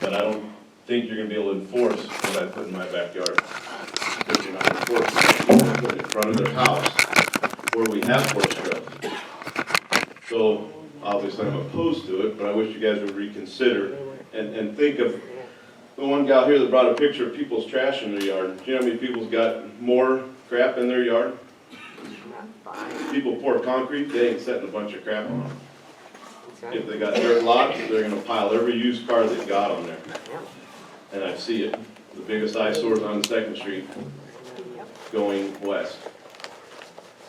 but I don't think you're gonna be able to enforce what I put in my backyard. Because you're not enforcing it in front of their house where we have horse trails. So obviously I'm opposed to it, but I wish you guys would reconsider and think of the one gal here that brought a picture of people's trash in their yard. Do you know how many people's got more crap in their yard? People pour concrete, they ain't setting a bunch of crap on them. If they got dirt lots, they're gonna pile every used car they've got on there. And I see it. The biggest eyesores on 2nd Street going west.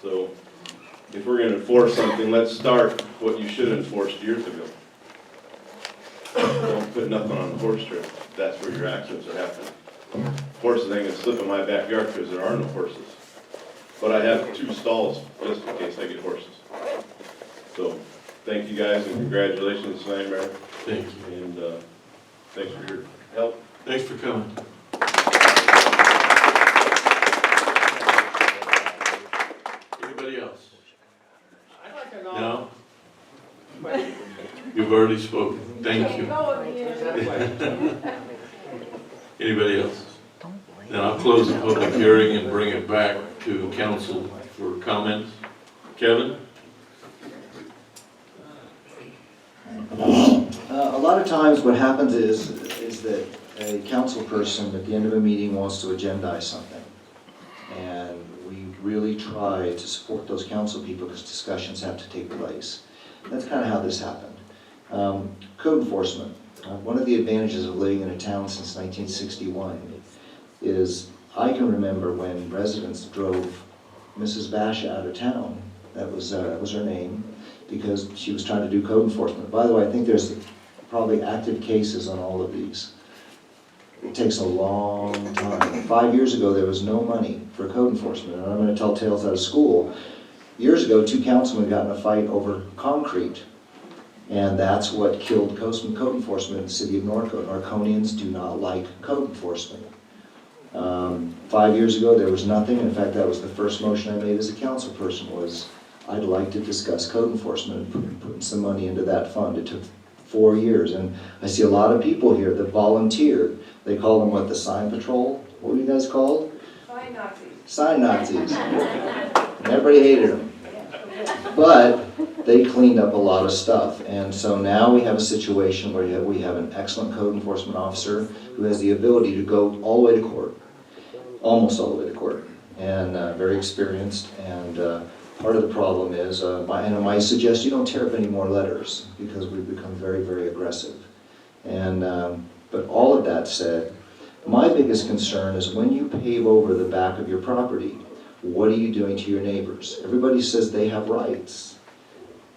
So if we're gonna enforce something, let's start what you should have enforced years ago. Don't put nothing on the horse trail. That's where your accidents are happening. Horses ain't gonna slip in my backyard because there are no horses. But I have 2 stalls just in case I get horses. So thank you guys and congratulations tonight, Mayor. Thank you. And thanks for your help. Thanks for coming. Anybody else? I'd like to know. No? You've already spoken. Thank you. Anybody else? Then I'll close the public hearing and bring it back to council for comments. Kevin? A lot of times what happens is that a council person at the end of a meeting wants to agendize something. And we really try to support those council people because discussions have to take place. That's kind of how this happened. Code enforcement. One of the advantages of living in a town since 1961 is I can remember when residents drove Mrs. Bash out of town. That was her name, because she was trying to do code enforcement. By the way, I think there's probably active cases on all of these. It takes a long time. 5 years ago, there was no money for code enforcement, and I'm going to tell tales out of school. Years ago, 2 councilmen got in a fight over concrete, and that's what killed code enforcement in the city of Norco. Norconians do not like code enforcement. 5 years ago, there was nothing. In fact, that was the first motion I made as a council person was, I'd like to discuss code enforcement and putting some money into that fund. It took 4 years, and I see a lot of people here that volunteered. They call them what, the sign patrol? What were you guys called? Sign Nazis. Sign Nazis. Everybody hated them. But they cleaned up a lot of stuff, and so now we have a situation where we have an excellent code enforcement officer who has the ability to go all the way to court, almost all the way to court, and very experienced. And part of the problem is, I suggest you don't tear up any more letters because we've become very, very aggressive. And but all of that said, my biggest concern is when you pave over the back of your property, what are you doing to your neighbors? Everybody says they have rights,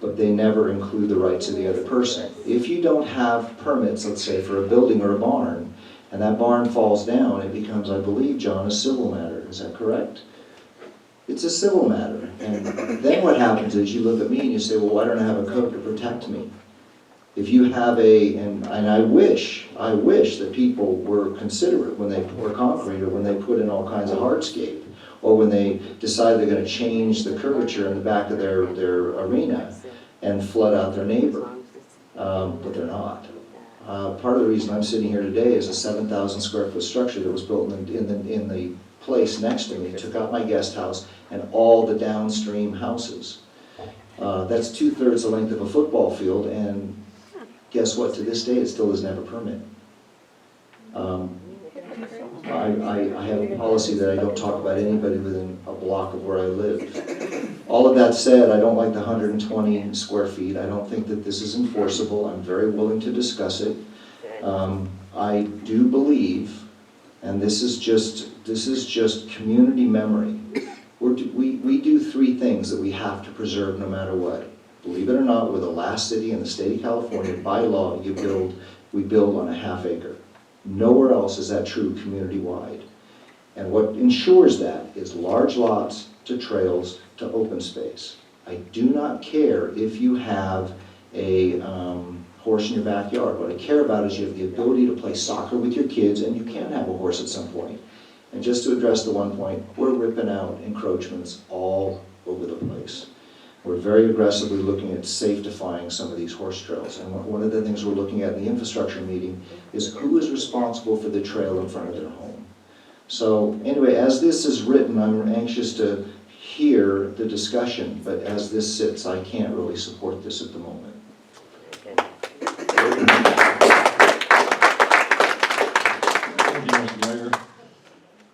but they never include the rights of the other person. If you don't have permits, let's say for a building or a barn, and that barn falls down, it becomes, I believe, John, a civil matter. Is that correct? It's a civil matter. And then what happens is you look at me and you say, well, why don't I have a code to protect me? If you have and I wish that people were considerate when they pour concrete or when they put in all kinds of hardscape, or when they decide they're going to change the curvature in the back of their arena and flood out their neighbor, but they're not. Part of the reason I'm sitting here today is a 7,000 square foot structure that was built in the place next to me, took out my guest house and all the downstream houses. That's 2/3 the length of a football field, and guess what? To this day, it still doesn't have a permit. I have a policy that I don't talk about anybody within a block of where I live. All of that said, I don't like the 120 square feet. I don't think that this is enforceable. I'm very willing to discuss it. I do believe, and this is just community memory. We do 3 things that we have to preserve no matter what. Believe it or not, we're the last city in the state of California, by law, we build on a half acre. Nowhere else is that true community-wide. And what ensures that is large lots to trails to open space. I do not care if you have a horse in your backyard. What I care about is you have the ability to play soccer with your kids, and you can have a horse at some point. And just to address the one point, we're ripping out encroachments all over the place. We're very aggressively looking at safetifying some of these horse trails. And one of the things we're looking at in the infrastructure meeting is who is responsible for the trail in front of their home. So anyway, as this is written, I'm anxious to hear the discussion, but as this sits, I can't really support this at the moment. Thank you, Mr. Mayor.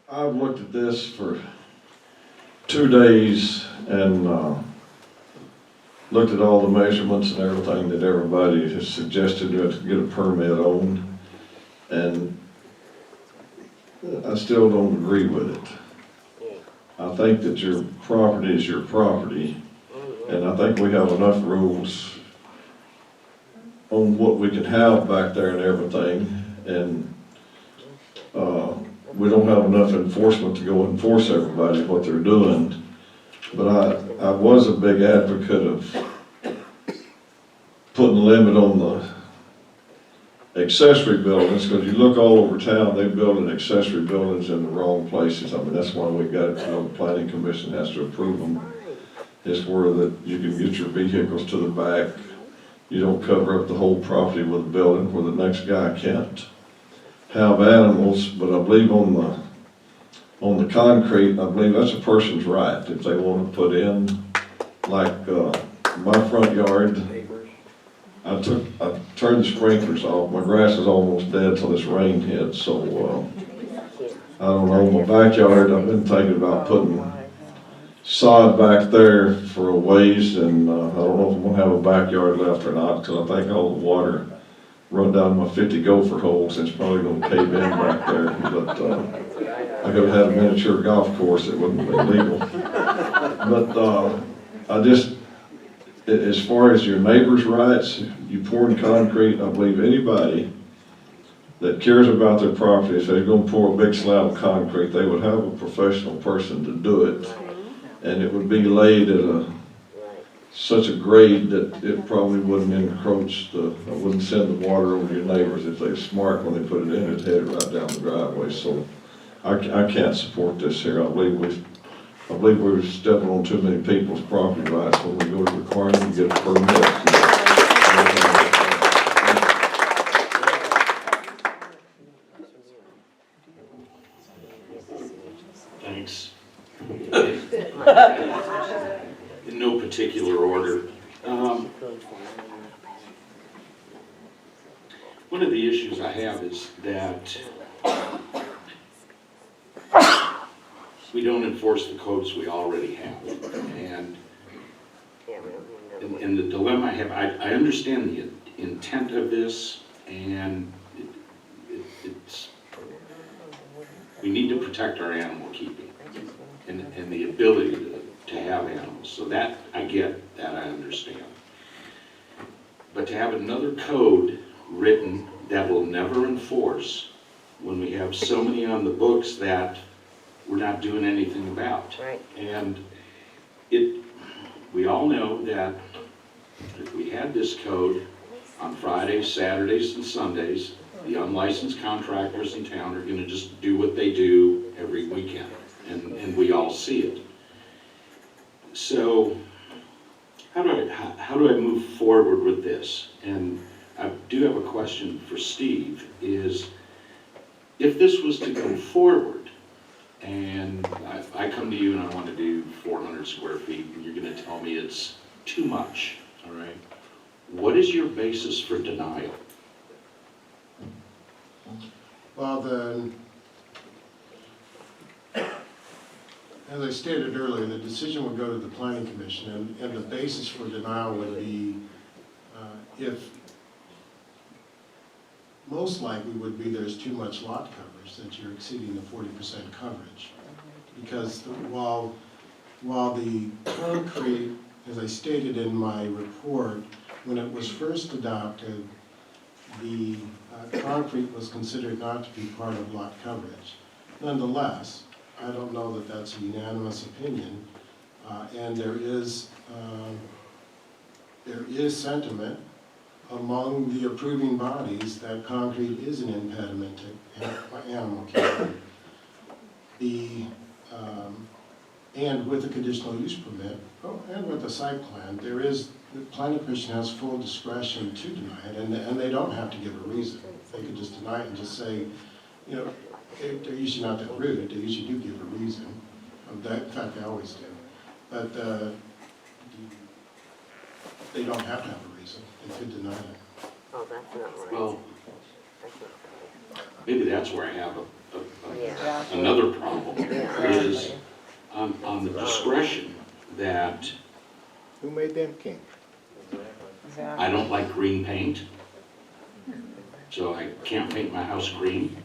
I've looked at this for 2 days and looked at all the measurements and everything that everybody has suggested to get a permit on, and I still don't agree with it. I think that your property is your property, and I think we have enough rules on what we can have back there and everything, and we don't have enough enforcement to go enforce everybody what they're doing. But I was a big advocate of putting a limit on the accessory buildings, because you look all over town, they building accessory buildings in the wrong places. I mean, that's why we got it, the planning commission has to approve them. It's where that you can get your vehicles to the back. You don't cover up the whole property with a building where the next guy can't have animals. But I believe on the concrete, I believe that's a person's right. If they want to put in, like my front yard, I turned the sprinklers off. My grass is almost dead till this rain hit, so I don't know. My backyard, I've been thinking about putting sod back there for a ways, and I don't know if I'm gonna have a backyard left or not, because I think all the water run down my 50 gopher holes, and it's probably gonna cave in back there. But I could have had a miniature golf course, it wouldn't be legal. But I just, as far as your neighbor's rights, you pouring concrete, I believe anybody that cares about their property, if they're gonna pour a big slab of concrete, they would have a professional person to do it. And it would be laid at such a grade that it probably wouldn't encroach wouldn't send the water over your neighbors. If they're smart when they put it in, it'd head it right down the driveway. So I can't support this here. I believe we're stepping on too many people's property rights when we go to require them to get a permit. Thanks. In no particular order. One of the issues I have is that we don't enforce the codes we already have. And the dilemma I have, I understand the intent of this, and it's, we need to protect our animal keeping and the ability to have animals. So that, I get, that I understand. But to have another code written that will never enforce when we have so many on the books that we're not doing anything about. Right. And we all know that if we had this code on Fridays, Saturdays, and Sundays, the unlicensed contractors in town are gonna just do what they do every weekend, and we all see it. So, how do I move forward with this? And I do have a question for Steve, is if this was to go forward, and I come to you and I want to do 400 square feet, and you're gonna tell me it's too much, all right? What is your basis for denial? Well, as I stated earlier, the decision would go to the planning commission, and the basis for denial would be if, most likely would be there's too much lot coverage, that you're exceeding the 40% coverage. Because while the concrete, as I stated in my report, when it was first adopted, the concrete was considered not to be part of lot coverage. Nonetheless, I don't know that that's a unanimous opinion, and there is sentiment among the approving bodies that concrete is an impediment to animal keeping. And with a conditional use permit, and with a site plan, the planning commission has full discretion to deny it, and they don't have to give a reason. They could just deny it and just say, you know, they're usually not that rude, they usually do give a reason. In fact, they always do. But they don't have to have a reason, they could deny it. Oh, that's not right. Well, That's not maybe that's where I have right. Yeah. another problem, Yeah. is on the discretion that Who made them king? I don't like green paint, so I can't paint my house green.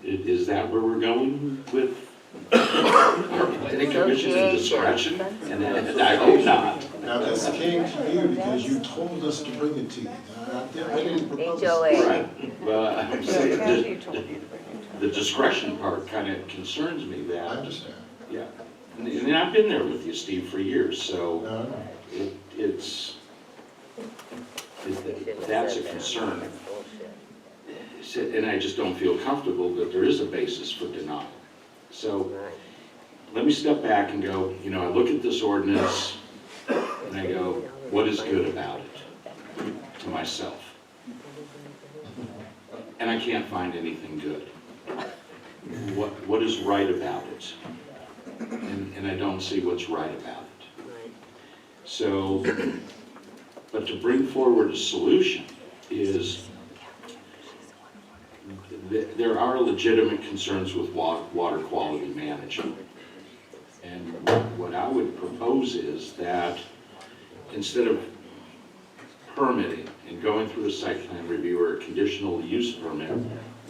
Is that where we're going with our planning commission and discretion? And I hope not. Now, this came to you because you told us to bring it to you. I didn't propose it. HOA. Right, well, I'm saying the discretion part kind of concerns me I that, understand. yeah. And I've been there with you, Steve, for years, so No, that's a concern. That's bullshit. And I just don't feel comfortable that there is a basis for denial. So Right. let me step back and go, you know, I look at this ordinance and I go, what is good about it to myself? And I can't find anything good. What is right about it? And I don't see what's right about it. Right. So, but to bring forward a solution is, there are legitimate concerns with water quality management. And what I would propose is that instead of permitting and going through a site plan review or a conditional use permit,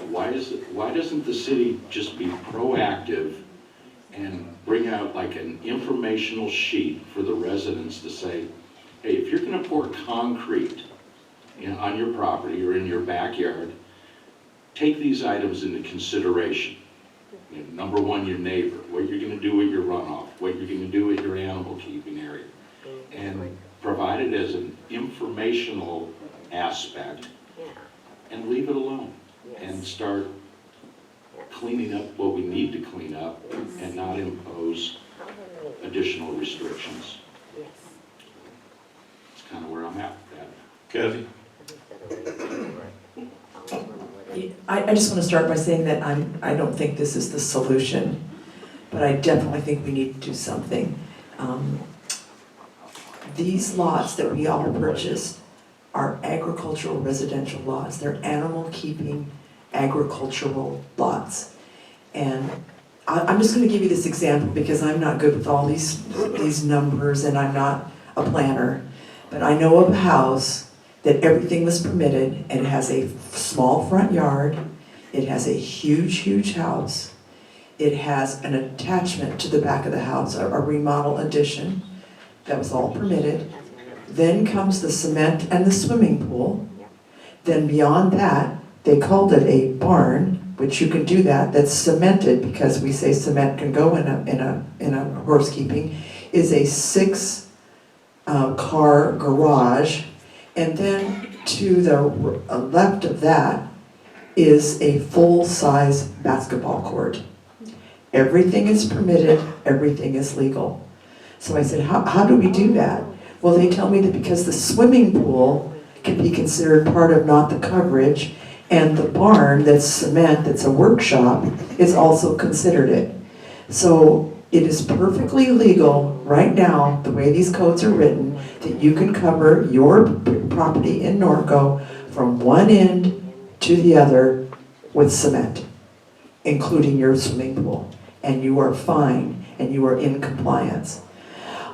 why doesn't the city just be proactive and bring out like an informational sheet for the residents to say, hey, if you're gonna pour concrete, you know, on your property or in your backyard, take these items into consideration. You know, number one, your neighbor, what you're gonna do with your runoff, what you're gonna do with your animal keeping area. And provide it as an informational aspect Yeah. and leave it alone. And Yes. start cleaning up what we need to clean up and not impose How many? additional restrictions. Yes. That's kind of where I'm at with that. Kathy? I just want to start by saying that I don't think this is the solution, but I definitely think we need to do something. These lots that we all purchased are agricultural residential lots. They're animal keeping agricultural lots. And I'm just going to give you this example because I'm not good with all these numbers and I'm not a planner. But I know of a house that everything was permitted and it has a small front yard. It has a huge house. It has an attachment to the back of the house, a remodel addition. That was all permitted. Then comes the cement and the swimming pool. Then beyond that, they called it a barn, which you can do that's cemented because we say cement can go in a horse keeping, is a 6-car garage. And then to the left of that is a full-size basketball court. Everything is permitted, everything is legal. So I said, how do we do that? Well, they tell me that because the swimming pool can be considered part of not the coverage, and the barn that's cement, that's a workshop, is also considered it. So it is perfectly legal right now, the way these codes are written, that you can cover your property in Norco from one end to the other with cement, including your swimming pool. And you are fine, and you are in compliance.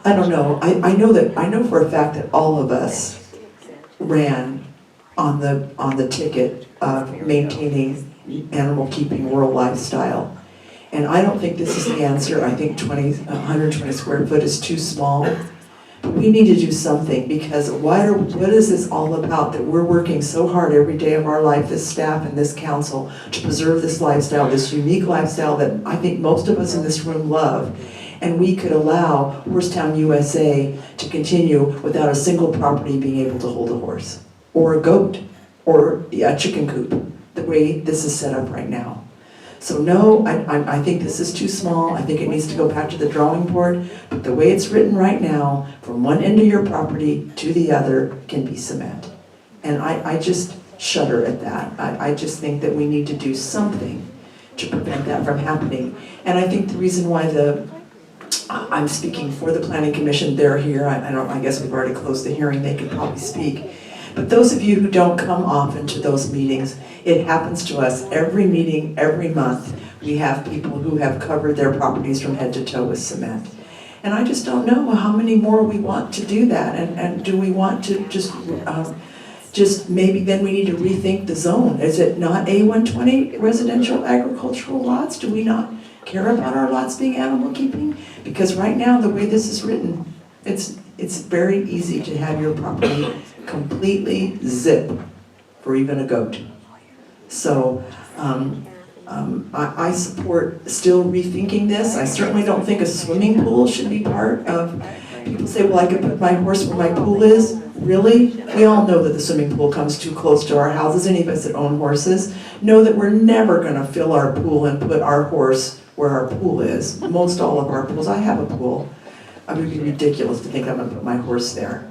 I don't know, I know for a fact that all of us ran on the ticket of maintaining animal keeping rural lifestyle. And I don't think this is the answer. I think 120 square foot is too small. But we need to do something because what is this all about that we're working so hard every day of our life, this staff and this council, to preserve this lifestyle, this unique lifestyle that I think most of us in this room love. And we could allow Horsetown USA to continue without a single property being able to hold a horse or a goat or a chicken coop, the way this is set up right now. So no, I think this is too small. I think it needs to go back to the drawing board. But the way it's written right now, from one end of your property to the other can be cement. And I just shudder at that. I just think that we need to do something to prevent that from happening. And I think the reason why I'm speaking for the planning commission, they're here. I guess we've already closed the hearing, they could probably speak. But those of you who don't come often to those meetings, it happens to us every meeting, every month. We have people who have covered their properties from head to toe with cement. And I just don't know how many more we want to do that. And do we want to just maybe then we need to rethink the zone? Is it not A120 residential agricultural lots? Do we not care about our lots being animal keeping? Because right now, the way this is written, it's very easy to have your property completely zip for even a goat. So I support still rethinking this. I certainly don't think a swimming pool should be part of, people say, well, I could put my horse where my pool is. Really? We all know that the swimming pool comes too close to our houses. Any of us that own horses know that we're never gonna fill our pool and put our horse where our pool is. Most all of our pools, I have a pool. It would be ridiculous to think I'm gonna put my horse there.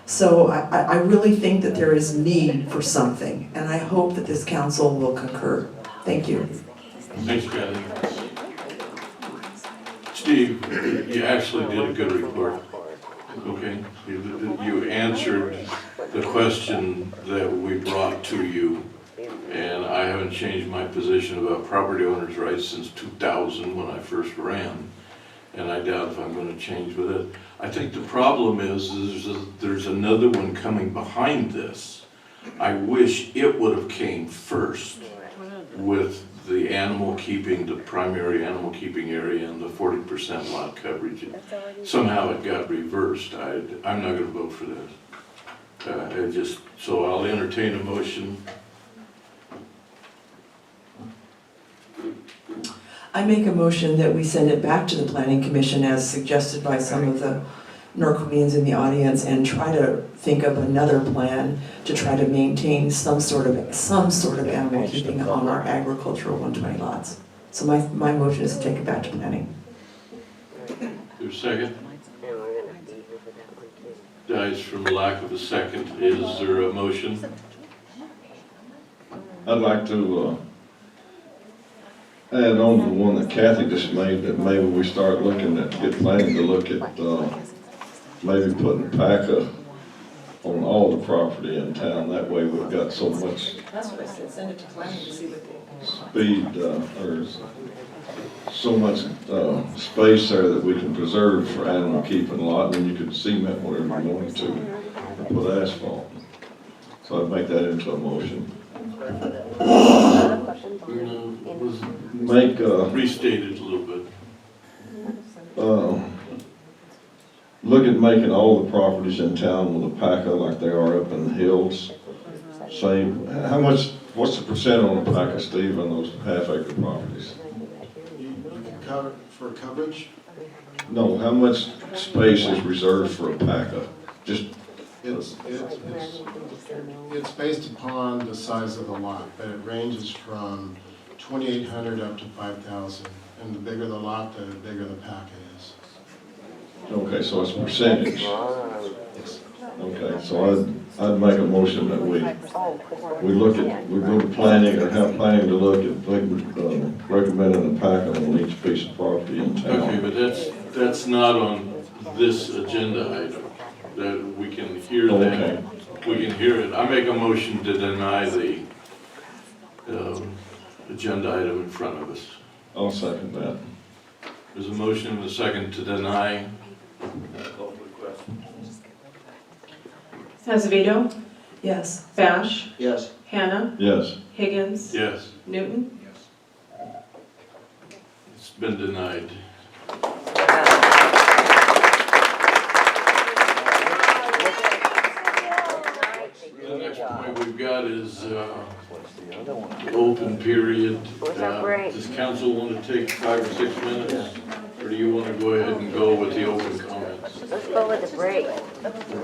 So I really think that there is need for something, and I hope that this council will concur. Thank you. Thanks, Kathy. Steve, you actually did a good report, okay? You answered the question that we brought to you, and I haven't changed my position about property owners' rights since 2000 when I first ran, and I doubt if I'm going to change with it. I think the problem is there's another one coming behind this. I wish it would have came first with the animal keeping, the primary animal keeping area and the 40% lot coverage. Somehow it got reversed. I'm not going to vote for this. So I'll entertain a motion. I make a motion that we send it back to the Planning Commission as suggested by some of the Norcoians in the audience and try to think of another plan to try to maintain some sort of animal keeping on our agricultural 120 lots. So my motion is to take it back to planning. There's a second? Dies from lack of a second. Is there a motion? I'd like to add on to the one that Kathy just made, that maybe we start looking at, get planning to look at maybe putting PACA on all the property in town. That way we've got so much That's what I said, send it to planning to see what they... speed, or so much space there that we can preserve for animal keeping a lot, and then you could cement whatever you want to and put asphalt. So I'd make that into a motion. Make Restate it a little bit. look at making all the properties in town with a PACA like they are up in the hills. Say, how much, what's the percent on the PACA, Steve, on those half-acre properties? You can cover, for coverage, No, how much space is reserved for a PACA? Just, it's based upon the size of the lot, but it ranges from 2,800 up to 5,000. And the bigger the lot, the bigger the PACA is. okay, so it's percentage. Yes. Okay, so I'd make a motion that we look at, we go to planning or have planning to look at, recommending a PACA on each piece of property in town. Okay, but that's not on this agenda item. That we can hear that. Okay. We can hear it. I make a motion to deny the agenda item in front of us. I'll second that. There's a motion and a second to deny. Azevedo, Yes. Bash, Yes. Hannah, Yes. Higgins, Yes, Newton. it's been denied. The next point we've got is open period. What's our break? Does council want to take 5 or 6 minutes? Or do you want to go ahead and go with the open comments? Let's go with the break.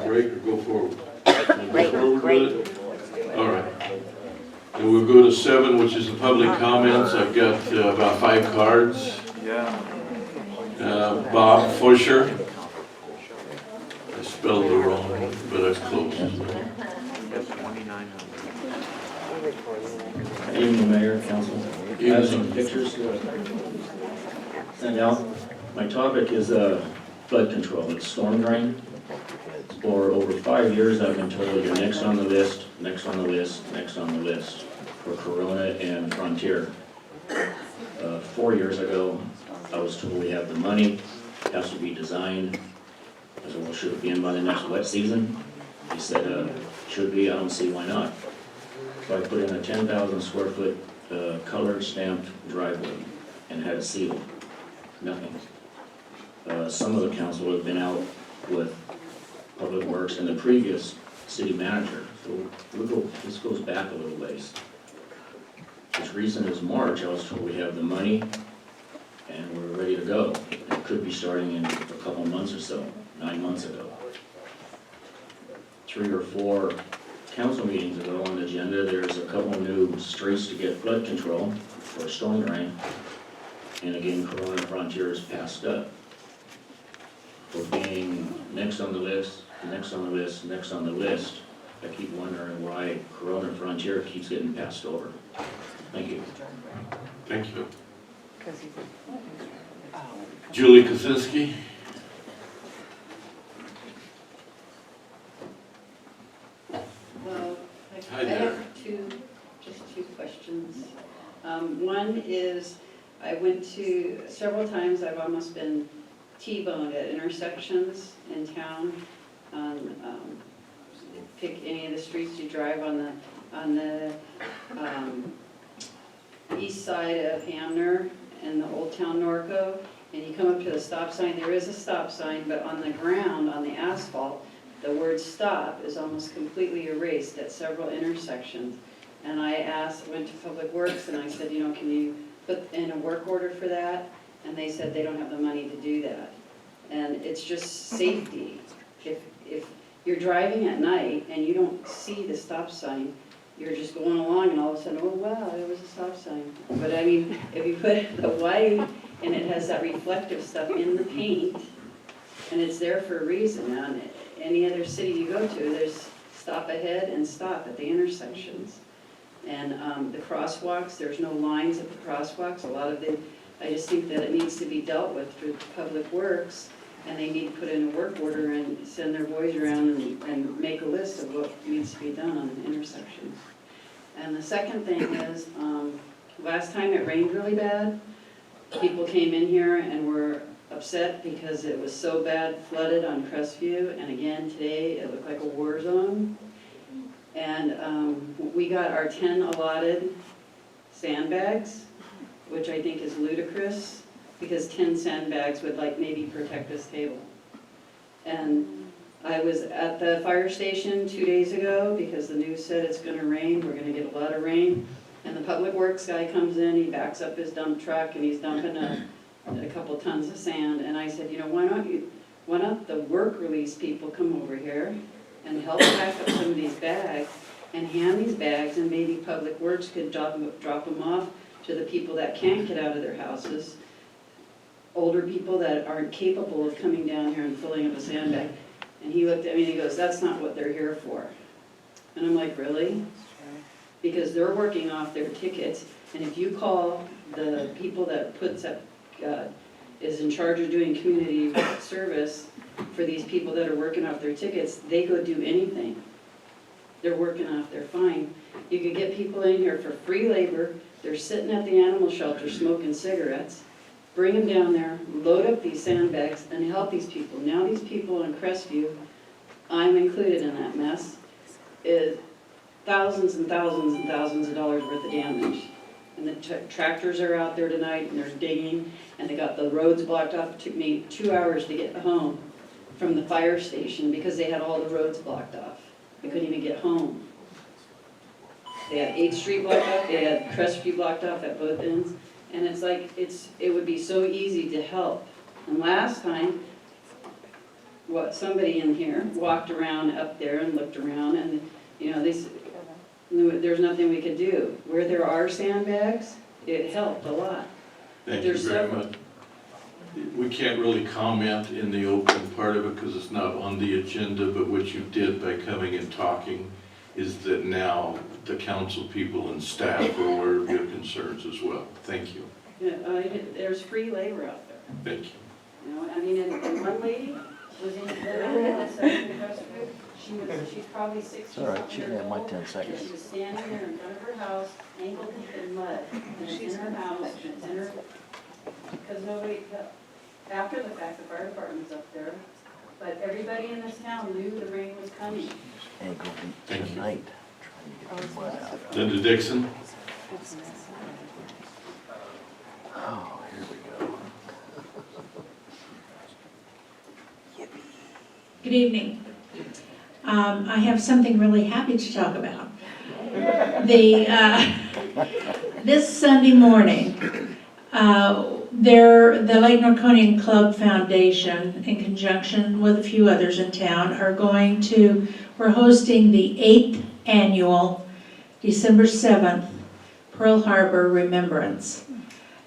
Break or go forward? Wanna go Break, forward break. with it? All right. And we'll go to 7, which is the public comments. I've got about 5 cards. Bob Fusher. I spelled it wrong, but that's close. Evening, Mayor, Council. I have some pictures to send out. My topic is flood control. It's storm drain. For over 5 years, I've been told you're next on the list, next on the list, next on the list for Corona and Frontier. 4 years ago, I was told we have the money, it has to be designed. I said, well, should it be in by the next wet season? He said, should be, I don't see why not. So I put in a 10,000 square foot colored stamped driveway and had it sealed. Nothing. Some of the council have been out with Public Works and the previous city manager. So this goes back a little ways. As recent as March, I was told we have the money and we're ready to go. It could be starting in a couple months or so, 9 months ago. 3 or 4 council meetings ago on the agenda, there's a couple new streets to get flood control for storm drain. And again, Corona Frontier is passed up. For being next on the list, next on the list, next on the list, I keep wondering why Corona Frontier keeps getting passed over. Thank you. Thank you. Julie Kaczynski. Well, Hi I there. have just two questions. One is, I went to, several times I've almost been T-boned at intersections in town. Pick any of the streets you drive on the east side of Hamner and the Old Town Norco, and you come up to the stop sign. There is a stop sign, but on the ground, on the asphalt, the word stop is almost completely erased at several intersections. And I went to Public Works and I said, can you put in a work order for that? And they said they don't have the money to do that. And it's just safety. If you're driving at night and you don't see the stop sign, you're just going along and all of a sudden, oh wow, there was a stop sign. But I mean, if you put the white and it has that reflective stuff in the paint, and it's there for a reason. Now, any other city you go to, there's stop ahead and stop at the intersections. And the crosswalks, there's no lines at the crosswalks. I just think that it needs to be dealt with through Public Works, and they need to put in a work order and send their boys around and make a list of what needs to be done on the intersections. And the second thing is, last time it rained really bad, people came in here and were upset because it was so bad flooded on Crestview, and again today it looked like a war zone. And we got our 10 allotted sandbags, which I think is ludicrous, because 10 sandbags would maybe protect this table. And I was at the fire station 2 days ago because the news said it's gonna rain, we're gonna get a lot of rain. And the Public Works guy comes in, he backs up his dump truck and he's dumping a couple tons of sand. And I said, why don't the work release people come over here and help pack up some of these bags and hand these bags, and maybe Public Works could drop them off to the people that can't get out of their houses, older people that aren't capable of coming down here and filling up a sandbag. And he looked at me and he goes, that's not what they're here for. And I'm like, really? Because they're working off their tickets, and if you call the people that is in charge of doing community service for these people that are working off their tickets, they go do anything. They're working off their fine. You could get people in here for free labor, they're sitting at the animal shelter smoking cigarettes, bring them down there, load up these sandbags, and help these people. Now these people in Crestview, I'm included in that mess, is thousands and thousands and thousands of dollars worth of damage. And the tractors are out there tonight and they're digging, and they got the roads blocked off. It took me 2 hours to get home from the fire station because they had all the roads blocked off. I couldn't even get home. They had 8th Street blocked off, they had Crestview blocked off at both ends. And it's like, it would be so easy to help. And last time, somebody in here walked around up there and looked around, and they there's nothing we could do. Where there are sandbags, it helped a lot. Thank you There's very several- much. We can't really comment in the open part of it because it's not on the agenda, but what you did by coming and talking is that now the council people and staff are aware of your concerns as well. Thank you. Yeah, there's free labor out there. Thank you. You know, I mean, and one lady was in she's probably 60 All right, she something can years have my old. 10 And seconds. she was standing there in front of her house, ankle deep in mud. And it's in her house, and it's in her, because nobody, after the fact, the fire department's up there. But everybody in this town knew the rain was coming. Ankle deep Thank you. tonight, trying to get the mud out. Linda Dixon? Oh, here we go. Good evening. I have something really happy to talk about. This Sunday morning, the Lake Norconian Club Foundation, in conjunction with a few others in town, we're hosting the 8th annual December 7th Pearl Harbor Remembrance.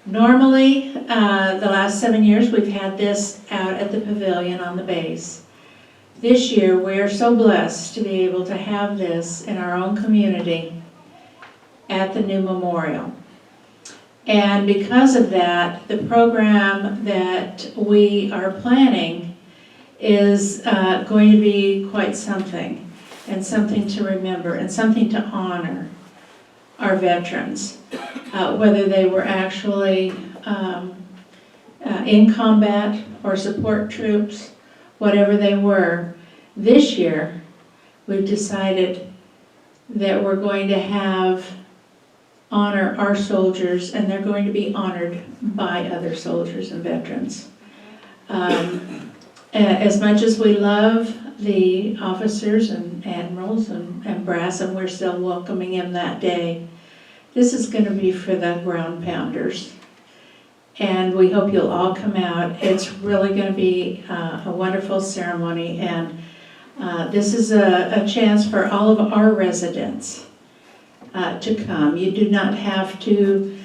Normally, the last 7 years, we've had this out at the pavilion on the base. This year, we are so blessed to be able to have this in our own community at the new memorial. And because of that, the program that we are planning is going to be quite something, and something to remember, and something to honor our veterans, whether they were actually in combat or support troops, whatever they were. This year, we've decided that we're going to honor our soldiers, and they're going to be honored by other soldiers and veterans. As much as we love the officers and admirals and brass, and we're still welcoming them that day, this is going to be for the ground pounders. And we hope you'll all come out. It's really going to be a wonderful ceremony, and this is a chance for all of our residents to come. You do not have to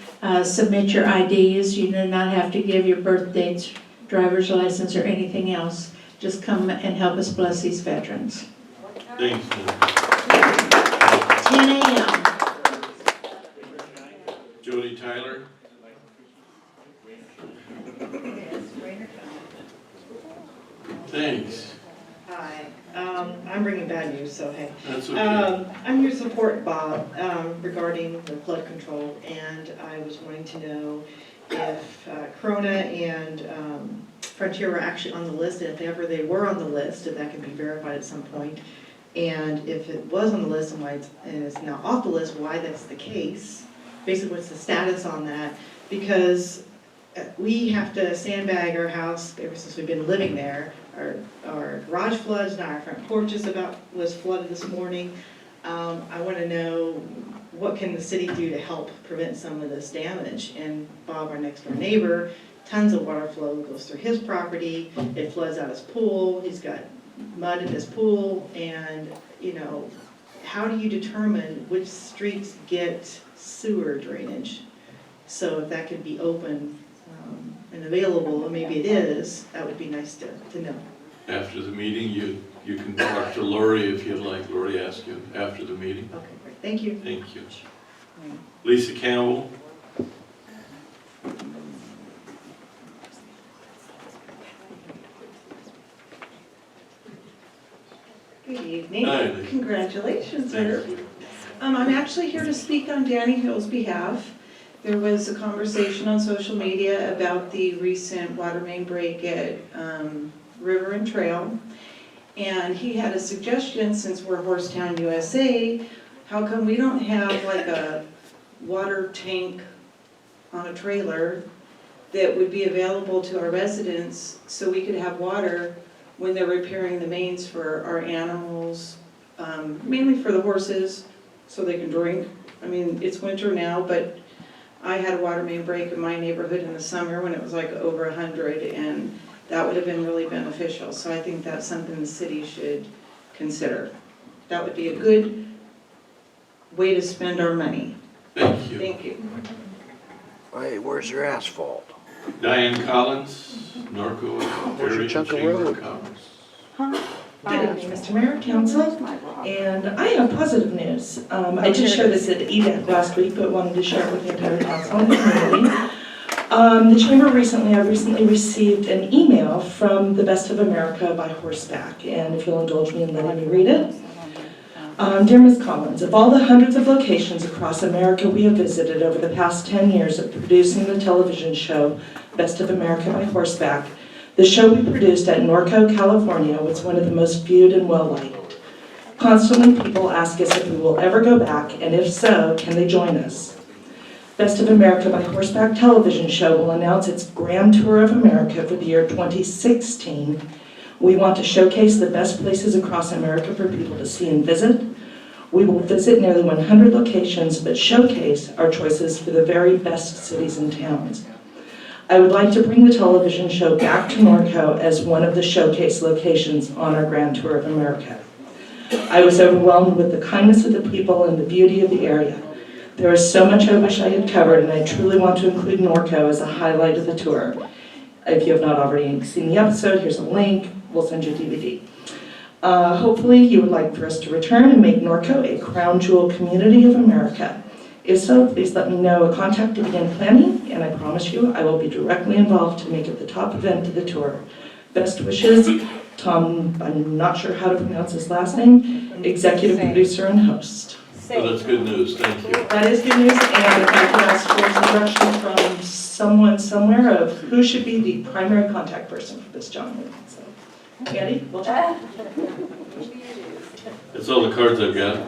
submit your IDs. You do not have to give your birth dates, driver's license, or anything else. Just come and help us bless these veterans. Thanks, Linda. 10 a.m. Jody Tyler? Thanks. Hi, I'm bringing bad news, so hey. That's okay. I'm here to support Bob regarding the flood control, and I was wanting to know if Corona and Frontier were actually on the list, and if ever they were on the list, if that can be verified at some point, and if it was on the list and why it's now off the list, why that's the case. Basically, what's the status on that? Because we have to sandbag our house ever since we've been living there. Our garage floods, now our front porch was flooded this morning. I want to know, what can the city do to help prevent some of this damage? And Bob, our next door neighbor, tons of water flow goes through his property. It floods out his pool. He's got mud in his pool. And, you know, how do you determine which streets get sewer drainage? So if that could be open and available, and maybe it is, that would be nice to know. After the meeting, you can talk to Lori if you'd like. Lori asked you after the meeting. Okay, great. Thank you. Thank you. Lisa Campbell? Good evening. Hi, Lisa. Congratulations, sir. Thank you. I'm actually here to speak on Danny Hill's behalf. There was a conversation on social media about the recent water main break at River and Trail. And he had a suggestion, since we're Horsetown, USA, how come we don't have like a water tank on a trailer that would be available to our residents so we could have water when they're repairing the mains for our animals, mainly for the horses, so they can drink. I mean, it's winter now, but I had a water main break in my neighborhood in the summer when it was like over 100, and that would have been really beneficial. So I think that's something the city should consider. That would be a good way to spend our money. Thank you. Thank you. Hey, where's your asphalt? Diane Collins, Norco, Where's your Area chunk of Chamber road? of Commerce. Good evening, Mr. Mayor, Council, and I have positive news. I did share this at EDAC last week, but wanted to share it with the entire council and the community. The Chamber I recently received an email from the Best of America by Horseback, and if you'll indulge me in letting me read it. Dear Ms. Collins, of all the hundreds of locations across America we have visited over the past 10 years of producing the television show Best of America by Horseback, the show we produced at Norco, California was one of the most viewed and well-liked. Constantly people ask us if we will ever go back, and if so, can they join us? Best of America by Horseback television show will announce its grand tour of America for the year 2016. We want to showcase the best places across America for people to see and visit. We will visit nearly 100 locations, but showcase our choices for the very best cities and towns. I would like to bring the television show back to Norco as one of the showcase locations on our Grand Tour of America. I was overwhelmed with the kindness of the people and the beauty of the area. There is so much I wish I had covered, and I truly want to include Norco as a highlight of the tour. If you have not already seen the episode, here's a link. We'll send you a DVD. Hopefully you would like for us to return and make Norco a crown jewel community of America. If so, please let me know a contact to begin planning, and I promise you I will be directly involved to make it the top event of the tour. Best wishes, Tom, I'm not sure how to pronounce his last name, executive producer and host. So that's good news, thank you. That is good news, and if I could ask for some direction from someone somewhere of who should be the primary contact person for this gentleman. So, Andy, we'll chat. That's all the cards I've got.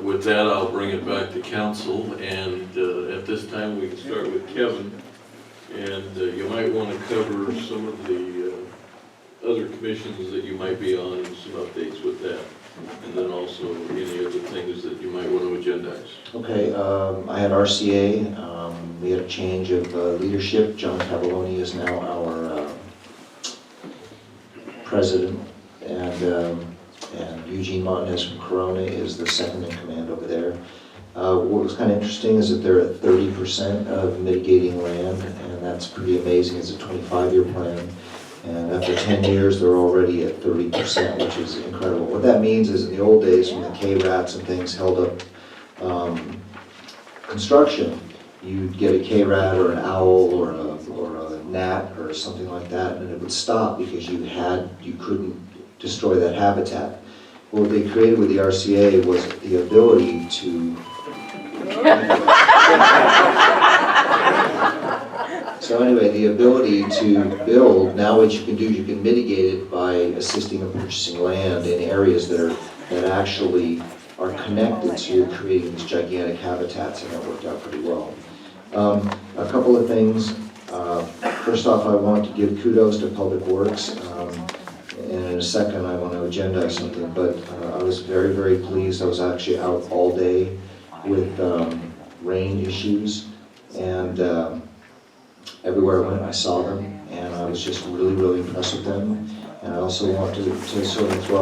With that, I'll bring it back to council, and at this time, we can start with Kevin. And you might want to cover some of the other commissions that you might be on, and some updates with that. And then also any other things that you might want to agendize. Okay, I had RCA, we had a change of leadership. John Cavalloni is now our president, and Eugene Montanez from Corona is the second in command over there. What was kind of interesting is that they're at 30% of mitigating land, and that's pretty amazing. It's a 25-year plan. And after 10 years, they're already at 30%, which is incredible. What that means is in the old days, when the K-rats and things held up construction, you'd get a K-rat or an owl or a gnat or something like that, and it would stop because you couldn't destroy that habitat. What they created with the RCA was the ability to So anyway, the ability to build, now what you can do, you can mitigate it by assisting in purchasing land in areas that actually are connected, so you're creating these gigantic habitats, and that worked out pretty well. A couple of things. First off, I want to give kudos to Public Works. And in a second, I want to agendize something, but I was very, very pleased. I was actually out all day with rain issues, and everywhere I went, I saw them, and I was just really, really impressed with them. And I also want to sort of throw